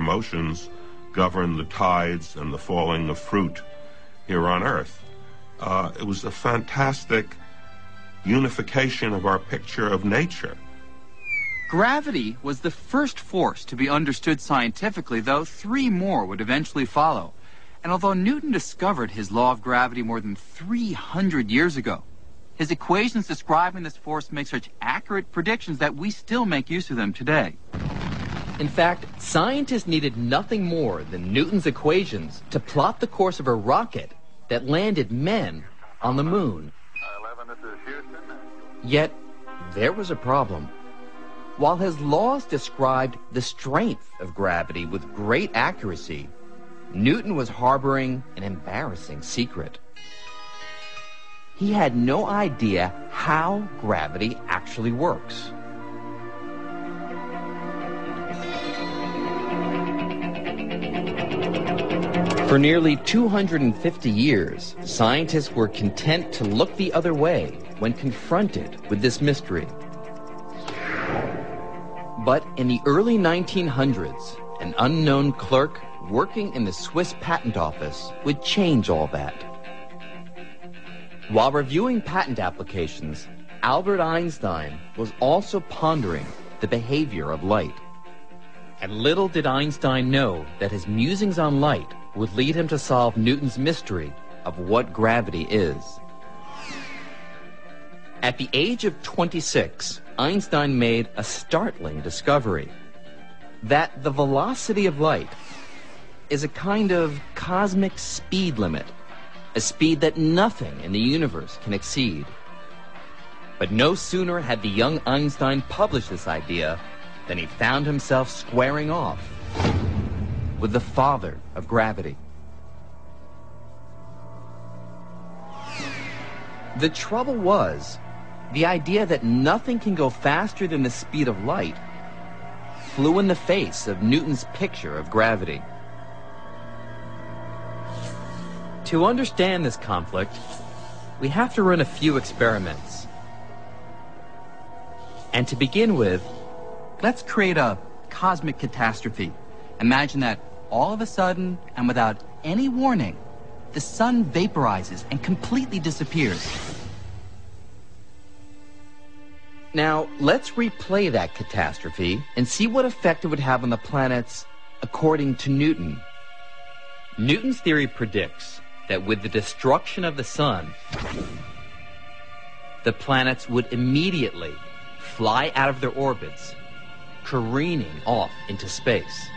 motions govern the tides and the falling of fruit here on Earth. It was a fantastic unification of our picture of nature. Gravity was the first force to be understood scientifically, though 3 more would eventually follow. And although Newton discovered his law of gravity more than 300 years ago, his equations describing this force make such accurate predictions that we still make use of them today. In fact, scientists needed nothing more than Newton's equations to plot the course of a rocket that landed men on the moon. Yet, there was a problem. While his laws described the strength of gravity with great accuracy, Newton was harboring an embarrassing secret. He had no idea how gravity actually works. For nearly 250 years, scientists were content to look the other way when confronted with this mystery. But in the early 1900s, an unknown clerk working in the Swiss patent office would change all that. While reviewing patent applications, Albert Einstein was also pondering the behavior of light. And little did Einstein know that his musings on light would lead him to solve Newton's mystery of what gravity is. At the age of 26, Einstein made a startling discovery: that the velocity of light is a kind of cosmic speed limit, a speed that nothing in the universe can exceed. But no sooner had the young Einstein published this idea than he found himself squaring off with the father of gravity. The trouble was, the idea that nothing can go faster than the speed of light flew in the face of Newton's picture of gravity. To understand this conflict, we have to run a few experiments. And to begin with, Let's create a cosmic catastrophe. Imagine that all of a sudden, and without any warning, the sun vaporizes and completely disappears. now let's replay that catastrophe and see what effect it would have on the planets according to Newton. Newton's theory predicts that with the destruction of the sun, the planets would immediately fly out of their orbits, careening off into space.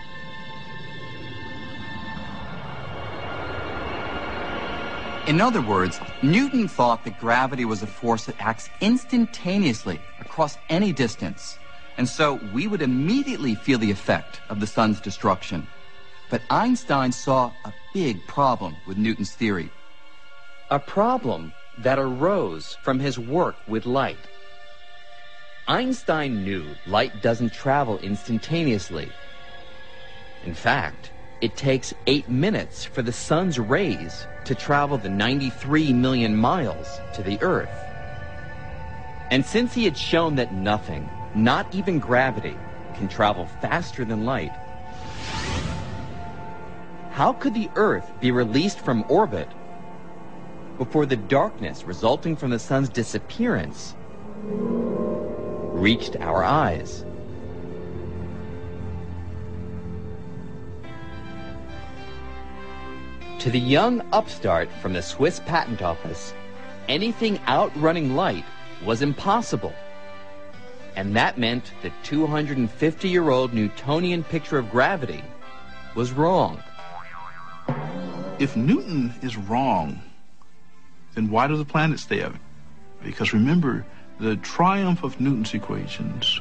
In other words, Newton thought that gravity was a force that acts instantaneously across any distance, and so we would immediately feel the effect of the sun's destruction. But Einstein saw a big problem with Newton's theory. A problem that arose from his work with light. Einstein knew light doesn't travel instantaneously. In fact, it takes 8 minutes for the sun's rays to travel the 93 million miles to the Earth. And since he had shown that nothing, not even gravity, can travel faster than light, how could the Earth be released from orbit before the darkness resulting from the sun's disappearance reached our eyes? To the young upstart from the Swiss patent office, anything outrunning light was impossible. And that meant the 250-year-old Newtonian picture of gravity was wrong. If Newton is wrong, then why do the planets stay up? Because remember, the triumph of Newton's equations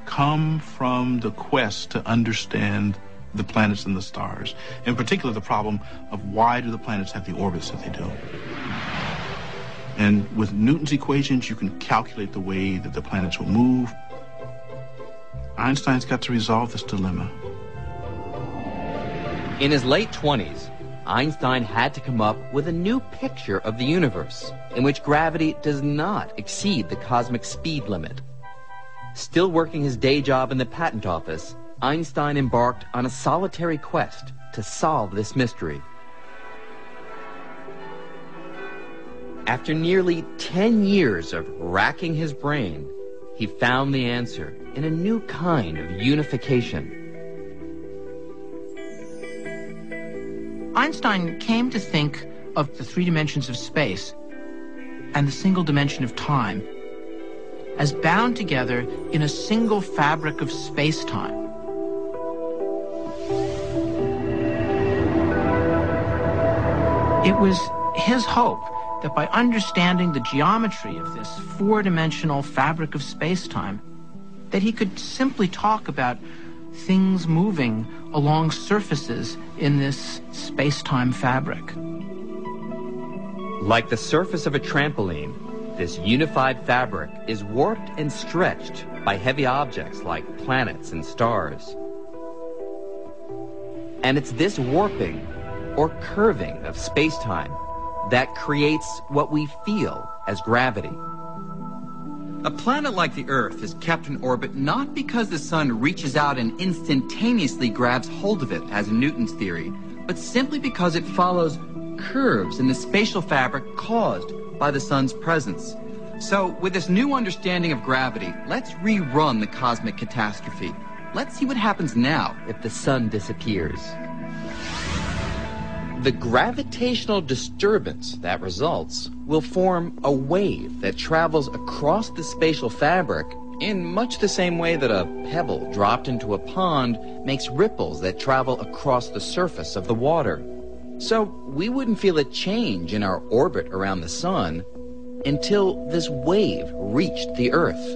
come from the quest to understand the planets and the stars. In particular, the problem of why do the planets have the orbits that they do. And with Newton's equations, you can calculate the way that the planets will move. Einstein's got to resolve this dilemma. In his late 20s, Einstein had to come up with a new picture of the universe in which gravity does not exceed the cosmic speed limit. Still working his day job in the patent office, Einstein embarked on a solitary quest to solve this mystery. After nearly 10 years of racking his brain, he found the answer in a new kind of unification. Einstein came to think of the three dimensions of space and the single dimension of time as bound together in a single fabric of space-time. It was his hope that by understanding the geometry of this four-dimensional fabric of space-time, that he could simply talk about things moving along surfaces in this space-time fabric. Like the surface of a trampoline, this unified fabric is warped and stretched by heavy objects like planets and stars. And it's this warping or curving of space-time that creates what we feel as gravity. A planet like the Earth is kept in orbit not because the sun reaches out and instantaneously grabs hold of it, as in Newton's theory, but simply because it follows curves in the spatial fabric caused by the sun's presence. So, with this new understanding of gravity, let's rerun the cosmic catastrophe. Let's see what happens now If the sun disappears. The gravitational disturbance that results will form a wave that travels across the spatial fabric in much the same way that a pebble dropped into a pond makes ripples that travel across the surface of the water. So we wouldn't feel a change in our orbit around the sun until this wave reached the Earth.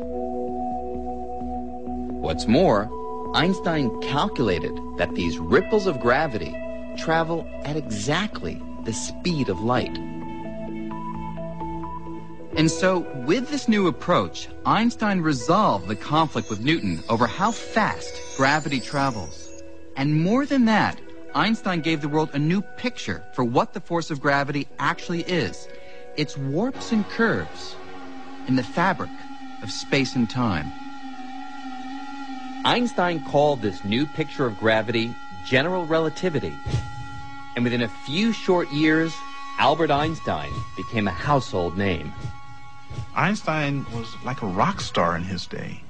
What's more, Einstein calculated that these ripples of gravity travel at exactly the speed of light. And so, with this new approach, Einstein resolved the conflict with Newton over how fast gravity travels. And more than that, Einstein gave the world a new picture for what the force of gravity actually is. Its warps and curves in the fabric of space and time. Einstein called this new picture of gravity general relativity. And within a few short years, Albert Einstein became a household name. Einstein was like a rock star in his day.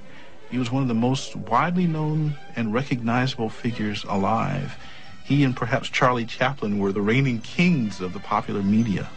He was one of the most widely known and recognizable figures alive. He and perhaps Charlie Chaplin were the reigning kings of the popular media.